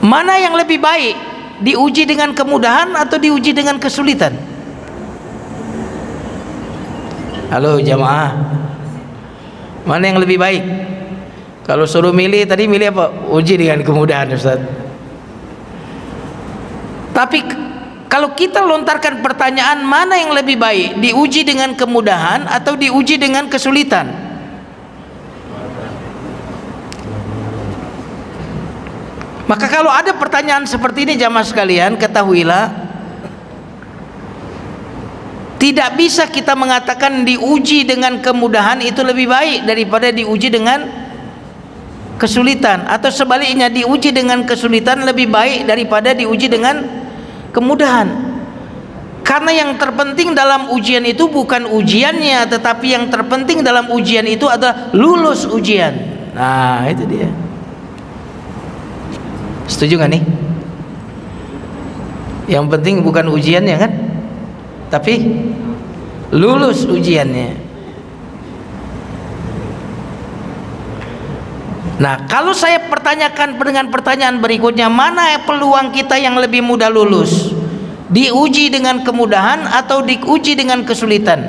Mana yang lebih baik, diuji dengan kemudahan atau diuji dengan kesulitan? Halo jamaah, mana yang lebih baik? Kalau suruh milih tadi, milih apa? Uji dengan kemudahan, Ustaz. Tapi kalau kita lontarkan pertanyaan, mana yang lebih baik, diuji dengan kemudahan atau diuji dengan kesulitan? Maka kalau ada pertanyaan seperti ini jamaah sekalian, ketahuilah tidak bisa kita mengatakan diuji dengan kemudahan itu lebih baik daripada diuji dengan kesulitan, atau sebaliknya diuji dengan kesulitan lebih baik daripada diuji dengan kemudahan. Karena yang terpenting dalam ujian itu bukan ujiannya, tetapi yang terpenting dalam ujian itu adalah lulus ujian. Nah, itu dia. Setuju nggak nih? Yang penting bukan ujiannya kan, tapi lulus ujiannya. Nah, kalau saya pertanyakan dengan pertanyaan berikutnya, mana peluang kita yang lebih mudah lulus? Diuji dengan kemudahan atau diuji dengan kesulitan?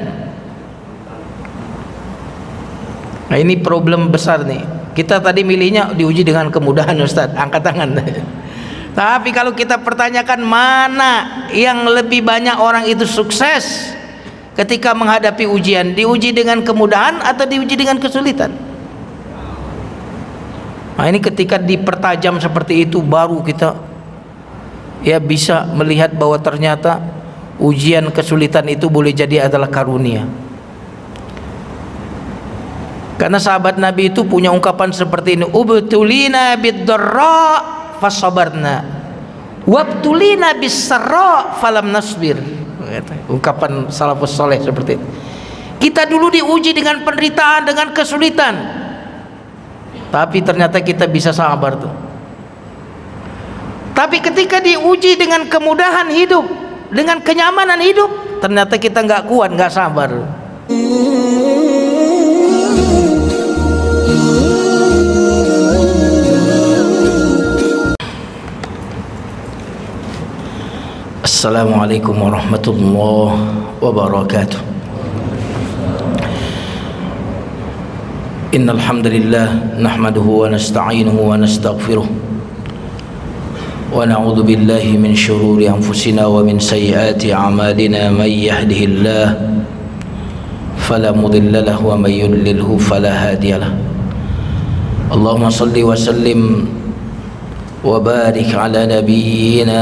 Nah, ini problem besar nih. Kita tadi milihnya diuji dengan kemudahan, Ustaz, angkat tangan. Tapi kalau kita pertanyakan mana yang lebih banyak orang itu sukses ketika menghadapi ujian, diuji dengan kemudahan atau diuji dengan kesulitan? Nah, ini ketika dipertajam seperti itu baru kita ya bisa melihat bahwa ternyata ujian kesulitan itu boleh jadi adalah karunia. Karena sahabat Nabi itu punya ungkapan seperti ini, ubtulina bid-dharra fasabarna wabtulina bis-sarra falam nasbir. Ungkapan salafus saleh seperti itu. Kita dulu diuji dengan penderitaan, dengan kesulitan, tapi ternyata kita bisa sabar tuh. Tapi ketika diuji dengan kemudahan hidup, dengan kenyamanan hidup, ternyata kita nggak kuat, nggak sabar. Assalamualaikum warahmatullahi wabarakatuh. Innal hamdalillah nahmaduhu wa nasta'inuhu wa nastaghfiruh wa na'udzu billahi min shururi anfusina wa min sayyiati a'malina may yahdihillahu fala mudilla lahu wa may yudlilhu fala hadiyalah. Allahumma shalli wa sallim wa barik ala nabiyyina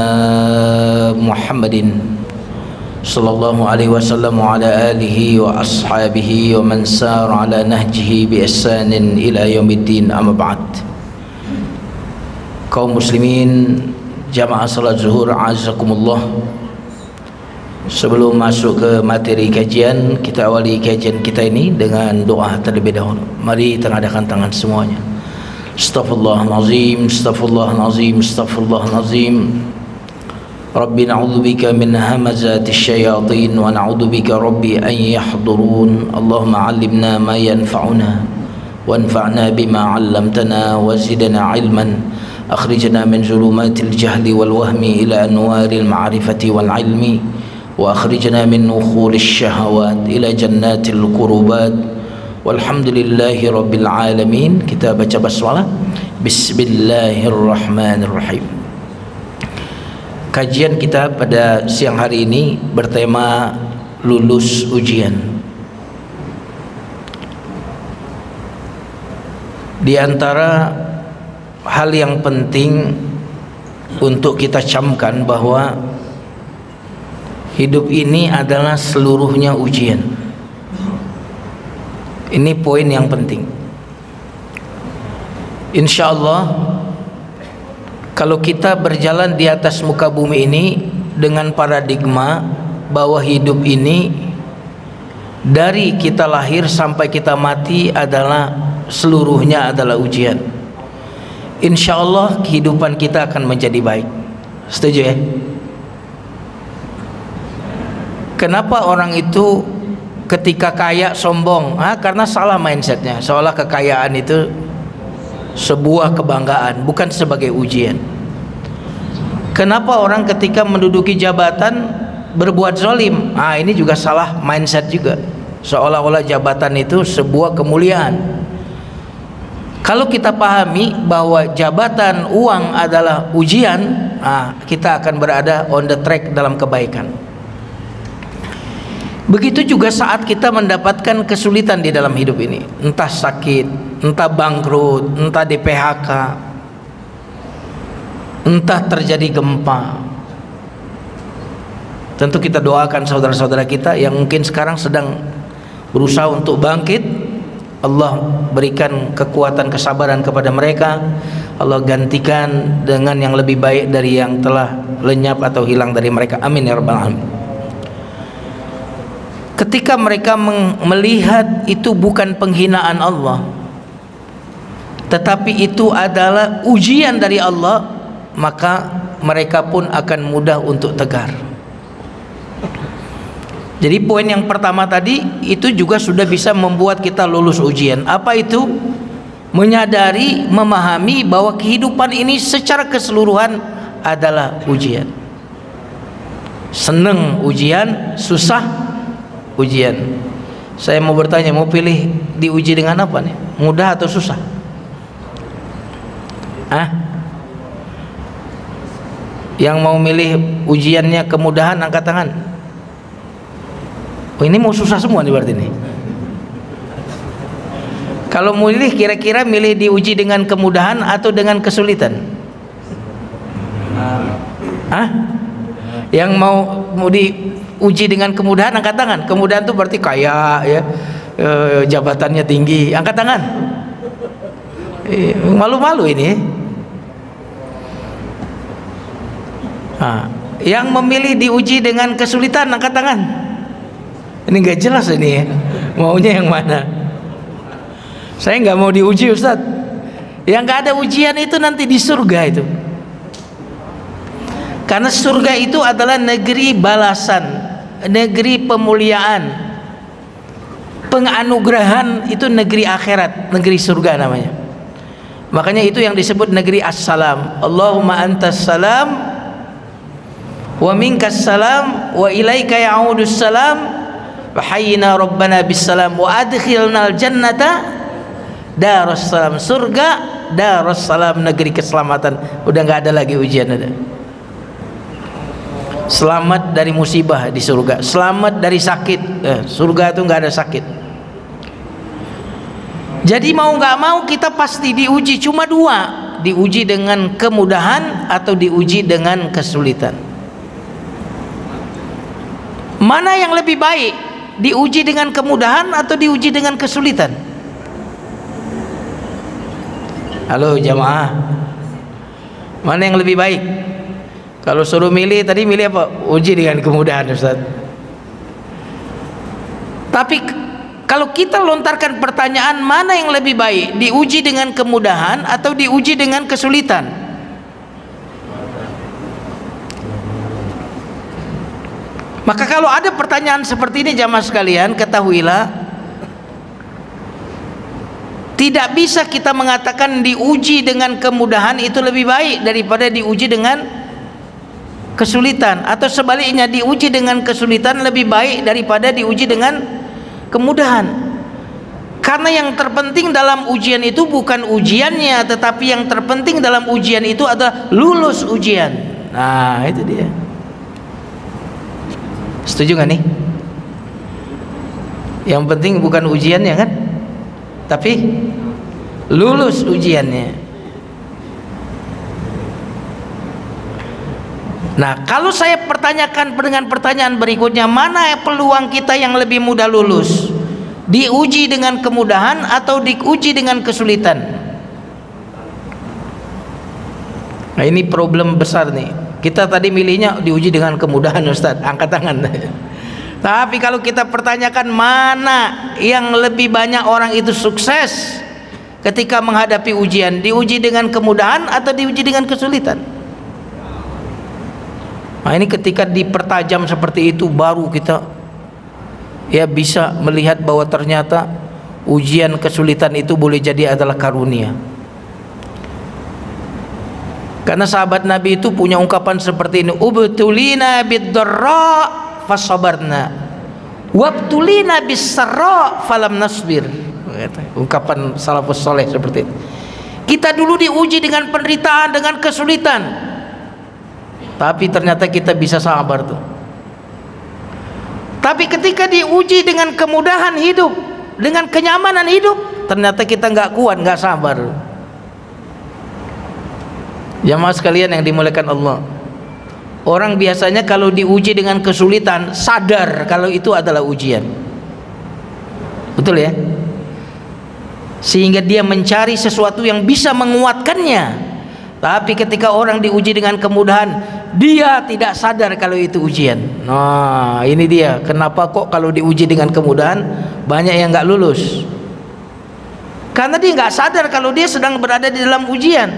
Muhammadin sallallahu alaihi wasallam wa ala alihi wa ashabihi wa man sar ala nahjihi bi ihsanin ila yaumiddin, amma ba'd. Kaum muslimin jamaah salat zuhur azakumullah, sebelum masuk ke materi kajian, kita awali kajian kita ini dengan doa terlebih dahulu. Mari tengadahkan tangan semuanya. Astaghfirullahalazim, astaghfirullahalazim, astaghfirullahalazim. Rabbi na'udzu bika min hamazati syayatin wa na'udzu bika rabbi an yahdurun. Allahumma 'allimna ma yanfa'una wanfa'na bima 'allamtana wa zidna 'ilman. Akhrijna min zulumatil jahli wal wahmi ila anwaril ma'rifati wal 'ilmi wa akhrijna min nukhulish syahawat ila jannatil qurubat. Walhamdulillahi rabbil alamin. Kita baca basmalah. Bismillahirrahmanirrahim. Kajian kita pada siang hari ini bertema lulus ujian. Di antara hal yang penting untuk kita camkan bahwa hidup ini adalah seluruhnya ujian. Ini poin yang penting. Insya Allah, kalau kita berjalan di atas muka bumi ini dengan paradigma bahwa hidup ini dari kita lahir sampai kita mati adalah seluruhnya adalah ujian, insya Allah kehidupan kita akan menjadi baik. Setuju ya? Kenapa orang itu ketika kaya sombong? Karena salah mindsetnya, seolah kekayaan itu sebuah kebanggaan, bukan sebagai ujian. Kenapa orang ketika menduduki jabatan berbuat zalim? Ini juga salah mindset juga. Seolah-olah jabatan itu sebuah kemuliaan. Kalau kita pahami bahwa jabatan, uang adalah ujian, kita akan berada on the track dalam kebaikan. Begitu juga saat kita mendapatkan kesulitan di dalam hidup ini, entah sakit, entah bangkrut, entah di PHK, entah terjadi gempa. Tentu kita doakan saudara-saudara kita yang mungkin sekarang sedang berusaha untuk bangkit. Allah berikan kekuatan, kesabaran kepada mereka. Allah gantikan dengan yang lebih baik dari yang telah lenyap atau hilang dari mereka. Amin ya rabbal alamin. Ketika mereka melihat itu bukan penghinaan Allah, tetapi itu adalah ujian dari Allah, maka mereka pun akan mudah untuk tegar. Jadi poin yang pertama tadi itu juga sudah bisa membuat kita lulus ujian. Apa itu? Menyadari, memahami bahwa kehidupan ini secara keseluruhan adalah ujian. Seneng ujian, susah ujian. Saya mau bertanya, mau pilih diuji dengan apa nih? Mudah atau susah? Yang mau milih ujiannya kemudahan angkat tangan. Oh, ini mau susah semua nih berarti nih. Kalau milih, kira-kira milih diuji dengan kemudahan atau dengan kesulitan? Yang mau diuji dengan kemudahan angkat tangan. Kemudahan itu berarti kaya ya, jabatannya tinggi, angkat tangan. Malu-malu ini. Yang memilih diuji dengan kesulitan angkat tangan. Ini nggak jelas ini ya, maunya yang mana? Saya nggak mau diuji Ustadz. Yang nggak ada ujian itu nanti di surga itu. Karena surga itu adalah negeri balasan, negeri pemuliaan, penganugerahan. Itu negeri akhirat, negeri surga namanya. Makanya itu yang disebut negeri as-salam. Allahumma antas salam wa minkas salam wa ilaika ya'udus salam wa hayyina rabbana bis salam wa adkhilnal jannata darussalam. Surga darussalam, negeri keselamatan. Udah nggak ada lagi ujian, ada. Selamat dari musibah di surga, selamat dari sakit. Surga itu nggak ada sakit. Jadi mau nggak mau kita pasti diuji, cuma dua, diuji dengan kemudahan atau diuji dengan kesulitan. Mana yang lebih baik, diuji dengan kemudahan atau diuji dengan kesulitan? Halo jamaah, mana yang lebih baik? Kalau suruh milih, tadi milih apa? Uji dengan kemudahan Ustaz. Tapi kalau kita lontarkan pertanyaan, mana yang lebih baik, diuji dengan kemudahan atau diuji dengan kesulitan? Maka kalau ada pertanyaan seperti ini jamaah sekalian, ketahuilah tidak bisa kita mengatakan diuji dengan kemudahan itu lebih baik daripada diuji dengan kesulitan, atau sebaliknya diuji dengan kesulitan lebih baik daripada diuji dengan kemudahan. Karena yang terpenting dalam ujian itu bukan ujiannya, tetapi yang terpenting dalam ujian itu adalah lulus ujian. Nah itu dia. Setuju nggak nih? Yang penting bukan ujiannya kan, tapi lulus ujiannya. Nah, kalau saya pertanyakan dengan pertanyaan berikutnya, mana peluang kita yang lebih mudah lulus? Diuji dengan kemudahan atau diuji dengan kesulitan? Nah, ini problem besar nih. Kita tadi milihnya diuji dengan kemudahan Ustadz, angkat tangan. Tapi kalau kita pertanyakan mana yang lebih banyak orang itu sukses ketika menghadapi ujian, diuji dengan kemudahan atau diuji dengan kesulitan? Nah, ini ketika dipertajam seperti itu baru kita ya bisa melihat bahwa ternyata ujian kesulitan itu boleh jadi adalah karunia. Karena sahabat Nabi itu punya ungkapan seperti ini, ubtulina bid-dharra fasabarna wabtulina bis-sarra falam nasbir. Ungkapan salafus soleh seperti itu. Kita dulu diuji dengan penderitaan, dengan kesulitan, tapi ternyata kita bisa sabar tuh. Tapi ketika diuji dengan kemudahan hidup, dengan kenyamanan hidup, ternyata kita nggak kuat, nggak sabar. Jamaah sekalian yang dimuliakan Allah, orang biasanya kalau diuji dengan kesulitan sadar kalau itu adalah ujian, betul ya? Sehingga dia mencari sesuatu yang bisa menguatkannya. Tapi ketika orang diuji dengan kemudahan, dia tidak sadar kalau itu ujian. Nah, ini dia kenapa kok kalau diuji dengan kemudahan banyak yang nggak lulus, karena dia nggak sadar kalau dia sedang berada di dalam ujian.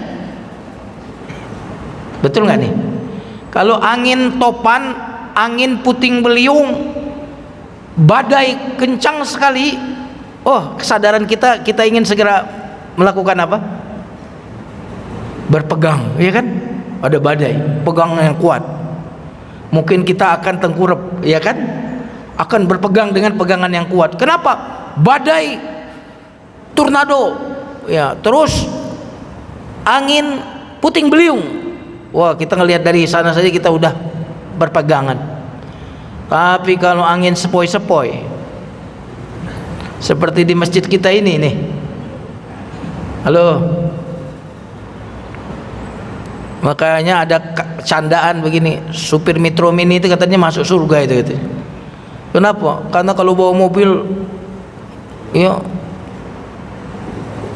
Betul nggak nih? Kalau angin topan, angin puting beliung, badai kencang sekali, oh kesadaran kita ingin segera melakukan apa? Berpegang, ya kan? Ada badai, pegang yang kuat. Mungkin kita akan tengkurap, ya kan? Akan berpegang dengan pegangan yang kuat. Kenapa? Badai, tornado, ya, terus angin puting beliung. Wah, kita ngelihat dari sana saja kita udah berpegangan. Tapi kalau angin sepoi-sepoi, seperti di masjid kita ini nih, halo, makanya ada candaan begini, supir Metro Mini itu katanya masuk surga itu gitu. Kenapa? Karena kalau bawa mobil, ya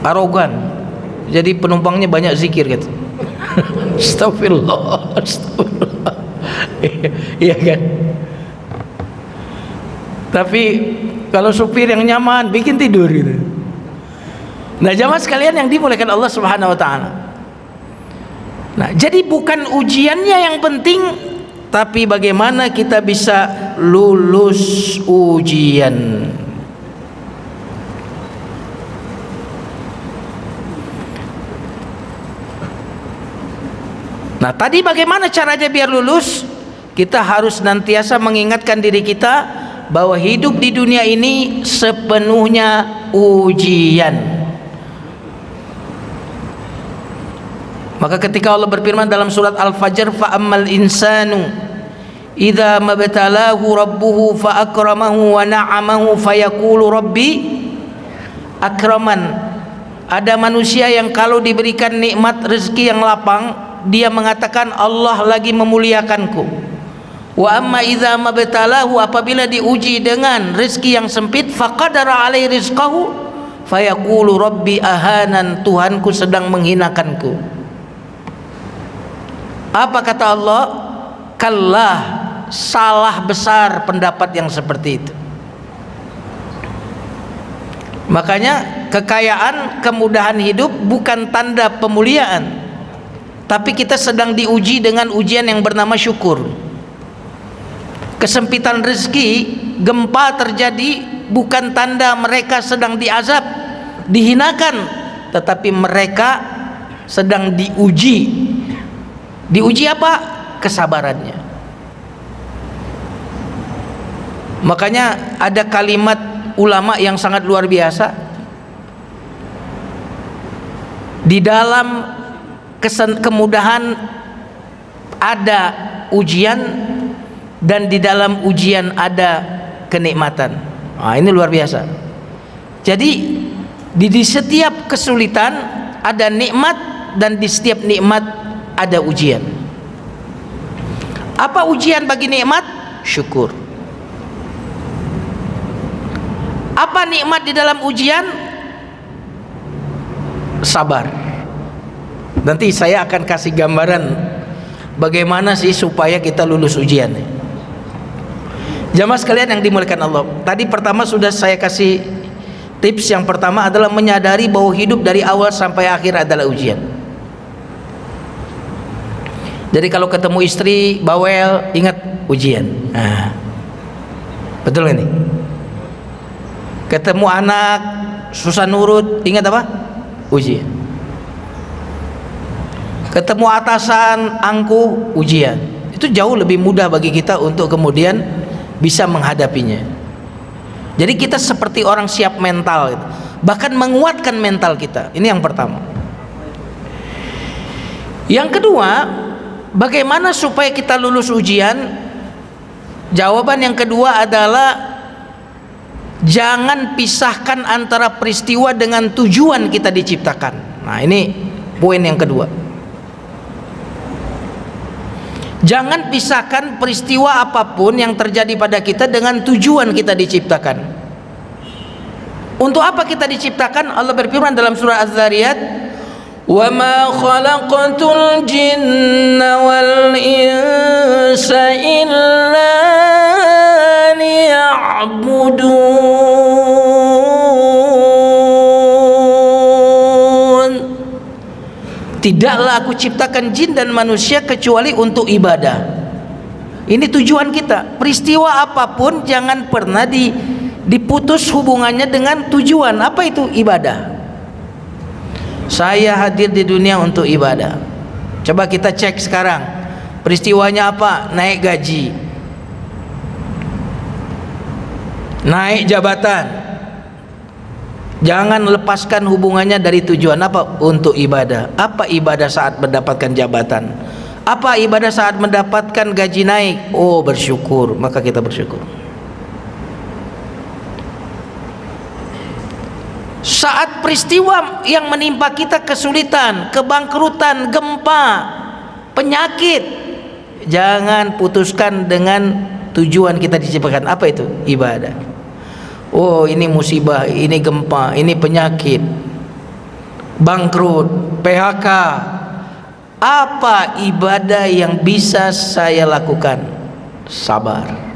arogan, jadi penumpangnya banyak zikir gitu. Astagfirullah, astagfirullah. Iya kan? Tapi kalau supir yang nyaman bikin tidur gitu. Nah, jamaah sekalian yang dimuliakan Allah Subhanahu wa taala. Nah, jadi bukan ujiannya yang penting, tapi bagaimana kita bisa lulus ujian. Nah, tadi bagaimana caranya biar lulus? Kita harus senantiasa mengingatkan diri kita bahwa hidup di dunia ini sepenuhnya ujian. Maka ketika Allah berfirman dalam surat Al-Fajr, fa ammal insanu idza mabtalahu rabbuhu fa akramahu wa na'amahu fayaqulu rabbi akraman. Ada manusia yang kalau diberikan nikmat rezeki yang lapang, dia mengatakan Allah lagi memuliakanku. Wa amma idza mabtalahu, apabila diuji dengan rezeki yang sempit, faqadara alai rizqahu fayaqulu rabbi ahanan, Tuhanku sedang menghinakanku. Apa kata Allah? Kallah, salah besar pendapat yang seperti itu. Makanya kekayaan, kemudahan hidup bukan tanda pemuliaan, tapi kita sedang diuji dengan ujian yang bernama syukur. Kesempitan rezeki, gempa terjadi bukan tanda mereka sedang diazab, dihinakan, tetapi mereka sedang diuji. Diuji apa? Kesabarannya. Makanya ada kalimat ulama yang sangat luar biasa. Di dalam kemudahan ada ujian, dan di dalam ujian ada kenikmatan. Nah, ini luar biasa. Jadi di setiap kesulitan ada nikmat, dan di setiap nikmat ada ujian. Apa ujian bagi nikmat? Syukur. Apa nikmat di dalam ujian? Sabar. Nanti saya akan kasih gambaran bagaimana sih supaya kita lulus ujian. Jamaah sekalian yang dimuliakan Allah, tadi pertama sudah saya kasih tips. Yang pertama adalah menyadari bahwa hidup dari awal sampai akhir adalah ujian. Jadi kalau ketemu istri bawel, ingat ujian. Nah, betul ini. Ketemu anak susah nurut, ingat apa? Ujian. ketemu atasan, angkuh, ujian. Itu jauh lebih mudah bagi kita untuk kemudian bisa menghadapinya. Jadi kita seperti orang siap mental gitu. Bahkan menguatkan mental kita. Ini yang pertama. Yang kedua, bagaimana supaya kita lulus ujian? Jawaban yang kedua adalah jangan pisahkan antara peristiwa dengan tujuan kita diciptakan. Nah, ini poin yang kedua. Jangan pisahkan peristiwa apapun yang terjadi pada kita dengan tujuan kita diciptakan. Untuk apa kita diciptakan? Allah berfirman dalam surah Az-Zariyat, "Wa ma khalaqatul jinna wal insa illa liya'budun." Tidaklah aku ciptakan jin dan manusia kecuali untuk ibadah. Ini tujuan kita. Peristiwa apapun jangan pernah diputus hubungannya dengan tujuan. Apa itu? Ibadah. Saya hadir di dunia untuk ibadah. Coba kita cek sekarang. Peristiwanya apa? Naik gaji, naik jabatan. Jangan lepaskan hubungannya dari tujuan apa? Untuk ibadah. Apa ibadah saat mendapatkan jabatan? Apa ibadah saat mendapatkan gaji naik? Oh, bersyukur. Maka kita bersyukur. Saat peristiwa yang menimpa kita, kesulitan, kebangkrutan, gempa, penyakit, jangan putuskan dengan tujuan kita diciptakan. Apa itu? Ibadah. Oh, ini musibah, ini gempa, ini penyakit, bangkrut, PHK. Apa ibadah yang bisa saya lakukan? Sabar.